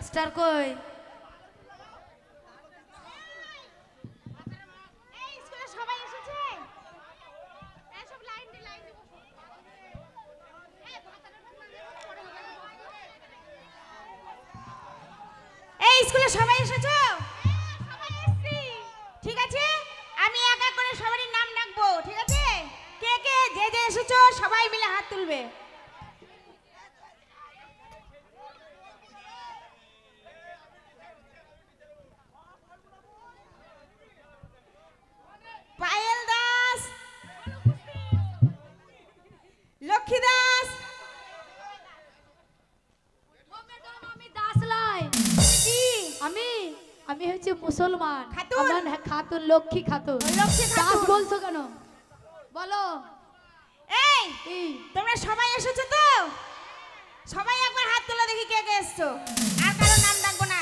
Master কই? এই স্কুলে সবাই এসেছে? এই সব লাইন দিয়ে বসো। এই স্কুলে সবাই এসেছো? সবাই এসেছি। ঠিক আছে, আমি এক এক করে সবারই নাম ডাকবো, ঠিক আছে? কে কে যে যে এসেছো সবাই মিলে হাত তুলবে। পায়েল দাস, লক্ষ্মী দাস। আমি দাস লাই। কি? আমি আমি হচ্ছে মুসলমান। খাতুন? আমার খাতুন, লক্ষ্মী খাতুন। লক্ষ্মী দাস খাতুন। বলছো কেন? বলো। এই এই তোমরা সবাই এসেছো তো? সবাই একবার হাত তোলো দেখি কে কে এসছো। আর কারো নাম ডাকবো না।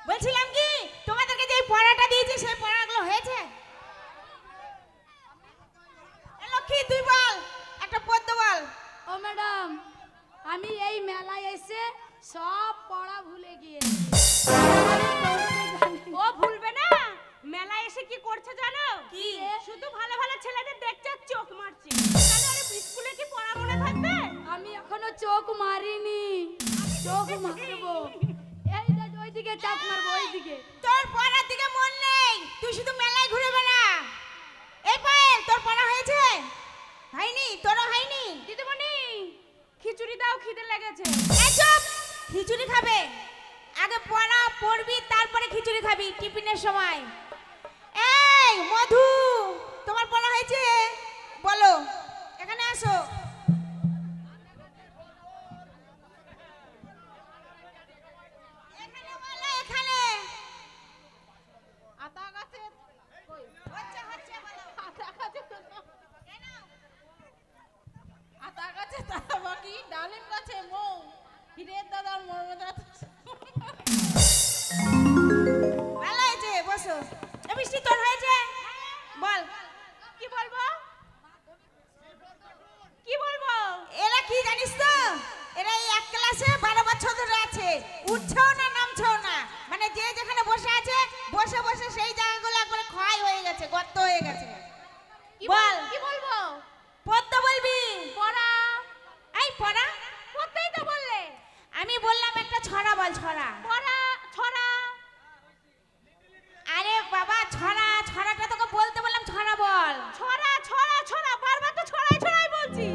বলছিলাম কি তোমাদেরকে যে পড়াটা দিয়েছি সেই পড়াগুলো হয়েছে? এ লক্ষ্মী তুই বল, একটা পদ্য বল। ও ম্যাডাম, আমি এই মেলায় এসে সব পড়া ভুলে গিয়েছি। ও ভুলবে না। মেলায় এসে কি করছে জানো? কি? শুধু ভালো ভালো ছেলেদের দেখছে আর চোখ মারছে। তাহলে আরে স্কুলে কি পড়া মনে থাকবে? আমি এখনো চোখ মারিনি, চোখ মারবো। এই যে ওইদিকে চোখ মারবো, ওইদিকে। তোর পড়ার দিকে মন নেই, তুই শুধু মেলায় ঘুরে বেড়া। এই পায়েল তোর পড়া হয়েছে? হয়নি? তোরও হয়নি? দিদিমণি খিচুড়ি দাও, খিদে লেগেছে। এই চুপ, খিচুড়ি খাবে? আগে পড়া পড়বি তারপরে খিচুড়ি খাবি টিফিনের সময়। এই মধু, তোমার পড়া হয়েছে? বলো, এখানে আসো। এখানে বলো, এখানে। আতা গাছে কই? হচ্ছে বলো। আতা গাছে কেন? আতা গাছে তারাবাকি, ডালিম গাছে মৌ, হীরের দাদার মর্মদা। ভালো হয়েছে, বসো। এ বৃষ্টি তোর হয়েছে? বল। কি বলবো? কি বলবো? এরা কি জানিস তো? এরা এই এক ক্লাসে 12 বছর ধরে আছে, উঠছেও না নামছেও না। মানে যে যেখানে বসে আছে, বসে বসে সেই জায়গাগুলো একবারে ক্ষয় হয়ে গেছে, গর্ত হয়ে গেছে। বল। কি বলবো? পদ্য বলবি? পড়া। এই পড়া? পদ্যই তো বললে। আমি বললাম একটা ছড়া বল, ছড়া। পড়া ছড়া। আরে বাবা ছড়া, ছড়াটা তোকে বলতে বললাম, ছড়া বল। ছড়া ছড়া ছড়া, বারবার তো ছড়াই ছড়াই বলছি।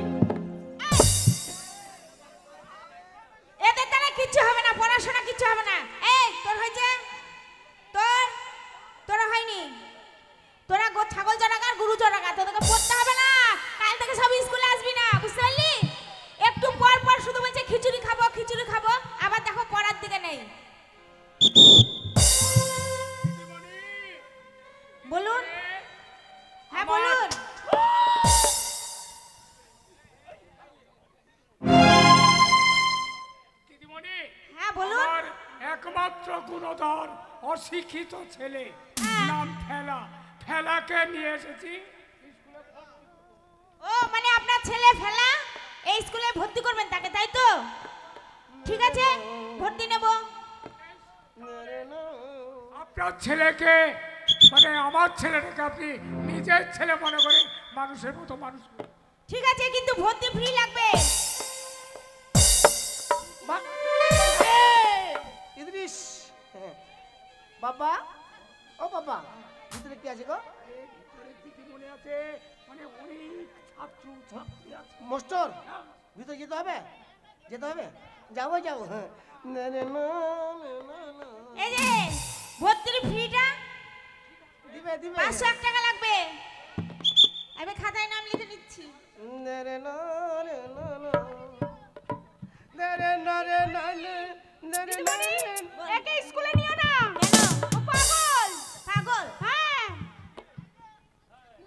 এদের দ্বারা কিচ্ছু হবে না, পড়াশোনা কিচ্ছু হবে না। এই তোর হয়েছে? তোরা হয়নি? তোরা ছাগল চড়াকার, গুরু চড়াকার, তোদেরকে পড়তে হবে না। কাল থেকে সব স্কুলে আসবি না, বুঝতে পারলি? একটু পর পর শুধু বলছে খিচুড়ি খাবো খিচুড়ি খাবো, আবার দেখো পড়ার দিকে নেই। বলুন। হ্যাঁ বলুন। দিদিমণি, হ্যাঁ বলুন। আমার একমাত্র গুণধর অশিক্ষিত ছেলে, হ্যাঁ। নাম ফেলা, ফেলাকে নিয়ে এসেছি। ও মানে আপনার ছেলে ফেলা, এই স্কুলে ভর্তি করবেন তাকে, তাই তো? ঠিক আছে, ভর্তি নেব। আপনার ছেলেকে, মানে আমার ছেলেটাকে আপনি নিজের ছেলে মনে করেন, মানুষের মতো মানুষ। ঠিক আছে, কিন্তু ভর্তি ফ্রি লাগবে। ইদ্রিস, বাবা, ও বাবা, ভিতরে কি আছে গো? দিদিমণি আছে, মানে অনেক ছাত্র ছাত্রী আছে। মাস্টার, ভিতরে যেতে হবে? যেতে হবে? যাবো যাবো। হ্যাঁ। না, না, না, না, না, না। এই যে ভর্তির ফ্রিটা দিবে দিবে। 501 টাকা লাগবে। আমি খাতায় নাম লিখে নিচ্ছি। না, রে, না, রে, না, না। না, রে, না, রে, না, না, না, রে, না, রে, না। একে স্কুলে নিও না। কেন? ও পাগল। পাগল? হ্যাঁ।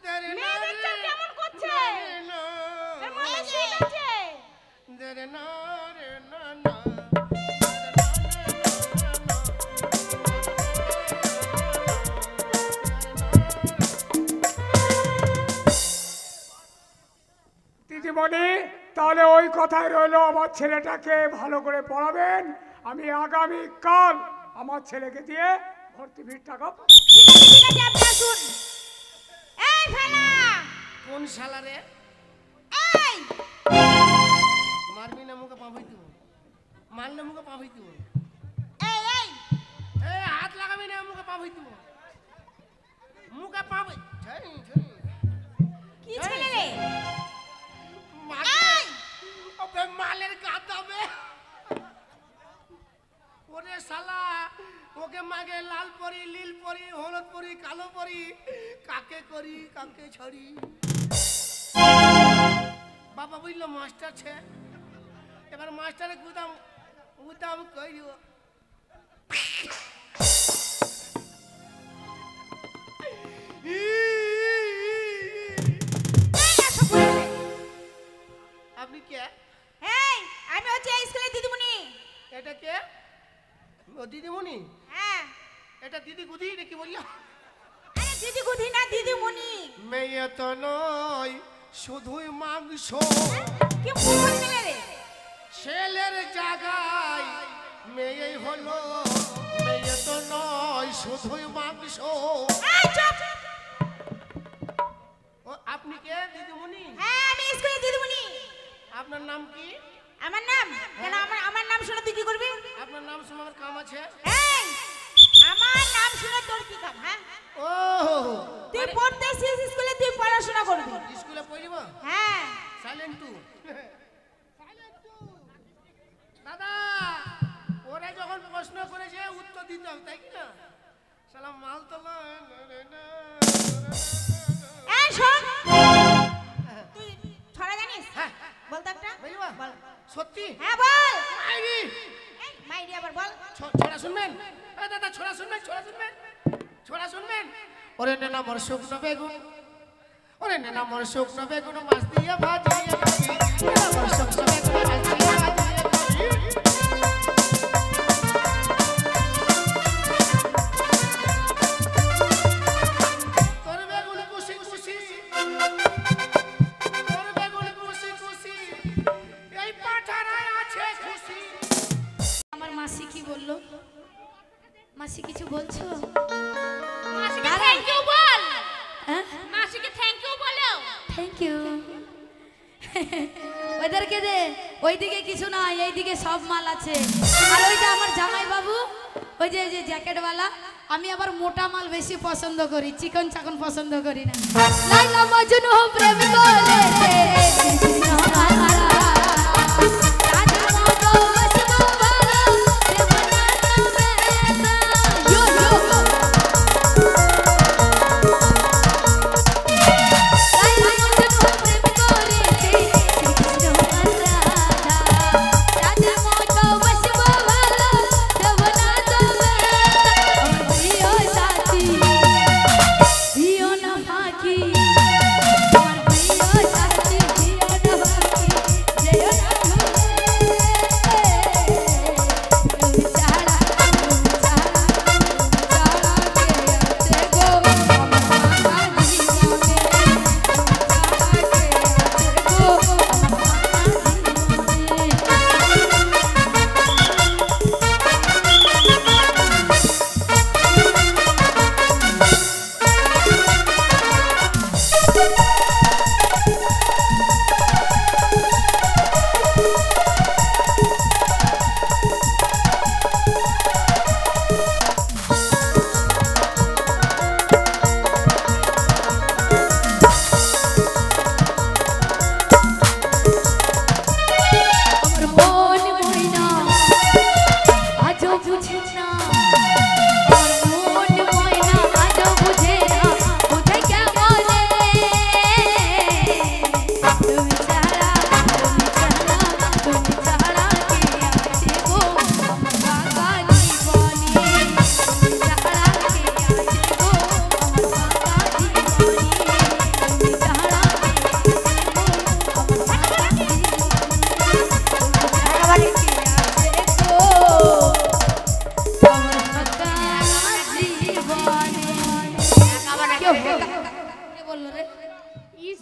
না, রে, না, মেয়ে রে, দেখছো কেমন করছে? না, রে, না। এর মধ্যে সিট আছে। না, রে, না, রে, না, না। দিদিমণি, তাহলে ওই কথাই রইলো, আমার ছেলেটাকে ভালো করে পড়াবেন আমি আগামী কাল আমার ছেলেকে দিয়ে ভর্তি ফির টাকা ঠিক আছে আপনি আসুন। এই ফেলা কোন শালা রে? এই মারবি না মুখে পাবই দিব, মারলে মুখে পাবই দিব। এই এই এই হাত লাগাবি না মুখে পাবই দিব, মুখে পাবই। কি ছেলে রে? এই ওবে মালের গাদাবে। ওরে শালা ওকে মাগে লাল পরি, নীল পরি, হলুদ পরি, কালো পরি, কাকে করি কাকে ছড়ি। বাবা বুঝলো মাস্টার ছে, এবার মাস্টারে গুদাম গুদাম কইও। আপনি কে? এই আমি হচ্ছে এই স্কুলের দিদিমণি। এটা কে? ও দিদিমণি? হ্যাঁ এটা দিদি গুদি নাকি বললো? আরে দিদি গুধি না দিদিমণি। মেয়ে তো নয় শুধুই মাংস, কি বলছো ছেলে রে? ছেলের জায়গায় মেয়ে হলো। মেয়ে তো নয় শুধুই মাংস। এই চুপ। ও আপনি কে দিদিমণি? হ্যাঁ আমি স্কুলের দিদিমণি। আপনার নাম কি? আমার নাম কেন? আমার নাম শুনে তুই কি করবি? আপনার নাম শুনে আমার কাম আছে। এই আমার নাম শুনে তোর কি কাম? হ্যাঁ ও তুই পড়তে এসেছিস স্কুলে, তুই পড়াশোনা করবি। স্কুলে পড়িব? হ্যাঁ সাইলেন্ট টু। দাদা ওরা যখন প্রশ্ন করেছে উত্তর দিতে হবে তাই কি না? সালাম মাল তো এই শোন, তুই ছড়া জানিস? হ্যাঁ বলতো একটা বুঝবা? বল। সত্যি? হ্যাঁ বল। আইরি এই মাইরি আবার বল। ছোড়া শুনবেন? এ দাদা ছোড়া শুনবেন, ছোড়া শুনবেন, ছোড়া শুনবেন। ওরে নেনা মোর শুকনো বেগুন, ওরে নেনা মোর শুকনো বেগুন মাছ দিয়ে ভাজিয়ে খাবি। নেনা মোর শুকনো বেগুন মাছ দিয়ে ভাজিয়ে খাবি। তোর বেগুন কুশি কুশি, তোর বেগুন কুশি কুশি, এই পাঠারায় আছে খুশি। আমার মাসি কি বললো? মাসি কিছু বলছো? মাসিকে থ্যাংক ইউ বল। হ্যাঁ মাসিকে থ্যাংক ইউ বলো। Thank you. ওদেরকে দে, ওইদিকে কিছু না, এইদিকে সব মাল আছে। আর ওইটা আমার জামাই বাবু, ওই যে জ্যাকেটওয়ালা। আমি আবার মোটা মাল বেশি পছন্দ করি, চিকন চাকন পছন্দ করি না। লাইলা মজনু প্রেম করেছে কৃষ্ণ রাধা, রাধা মতো বসবো ভালো, দেবনা তবে ইয়ো ইয়ো। লাইলা মজনু প্রেম করেছে কৃষ্ণ রাধা, রাধা মতো বসবো ভালো, দেবনা তবে আমার প্রিয় সাথী দিও না ফাঁকি, আমার প্রিয় সাথী দিও না ফাঁকি, যেও না তুমি ছাড়া কে আছে গো আমার ফাঁকা জীবনে, আমার মন ময়না আজও বুঝে না, আমার মন ময়না আজও বুঝে না, বোঝাই কেমনে তুমি ছাড়া, তুমি ছাড়া, তুমি ছাড়া কে আছে গো আমার ফাঁকা জীবনে, তুমি ছাড়া কে আছে গো আমার ফাঁকা জীবনে, তুমি ছাড়া কে আছে গো আমার ফাঁকা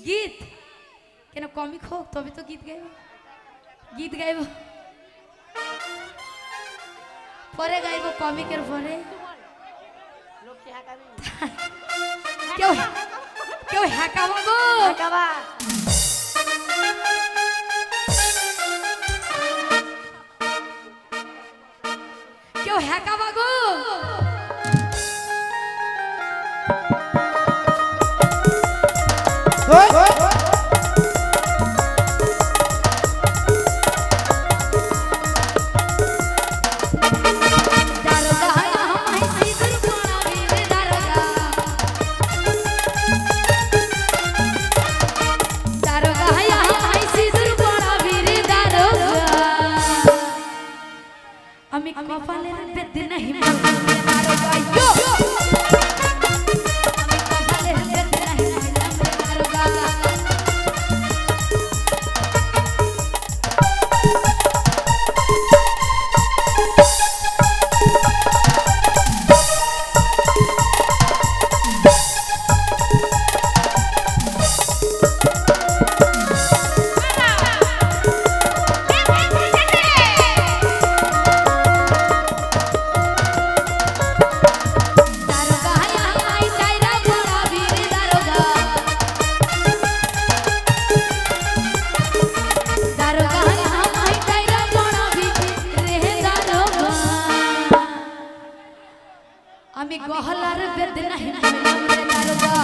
গীত কেন কমিক হোক তবে তো গীত গাইব, গীত গাইব। পরে গাইব কমিকের পরে কেউ কেউ হ্যাকাবো গো কেউ হ্যাকাবা গো আমি কপালের বেদে নাহি দারোগা কপালের বেদে নাহি দারোগা আমি গহলার বেদে নাহি দারোগা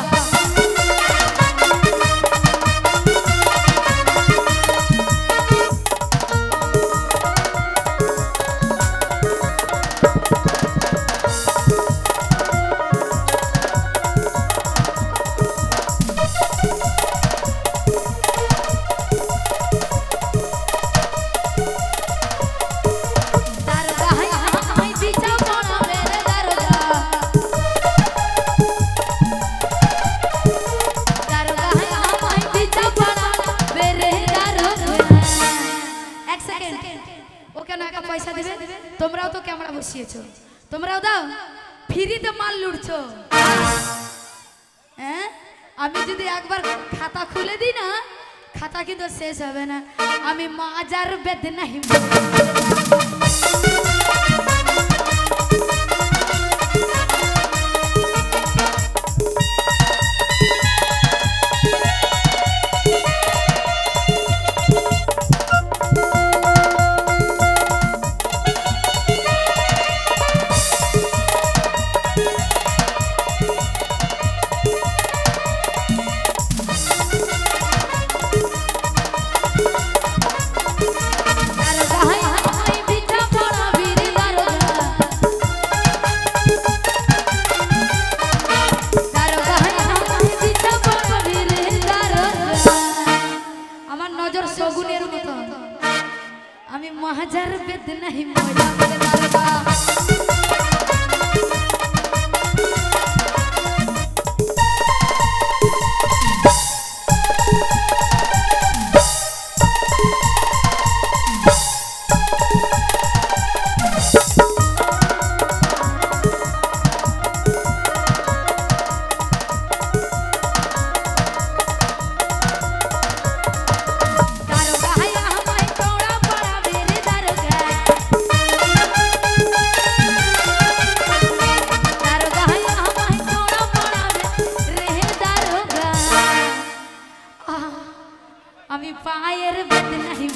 পয়সা দিবে তোমরাও তো ক্যামেরা বসিয়েছো তোমরাও দাও ফ্রিতে মাল লুটছো হ্যাঁ আমি যদি একবার খাতা খুলে দিই না খাতা কিন্তু শেষ হবে না আমি মাজার বেদে নাহি আমি মহাজার বেদ নাহি ময়লা দারোগা আমি পায়ের বেদ নাহি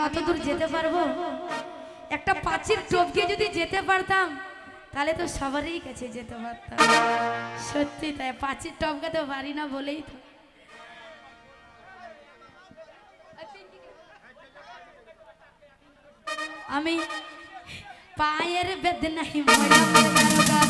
অতদূর যেতে পারবো একটা পাঁচির টপকে যদি যেতে পারতাম তাহলে তো সবারই কাছে যেতে পারতাম সত্যি তাই পাঁচির টপকাতে পারি না বলেই তো আমি পায়ের বেদ নাহি ময়লা দারোগা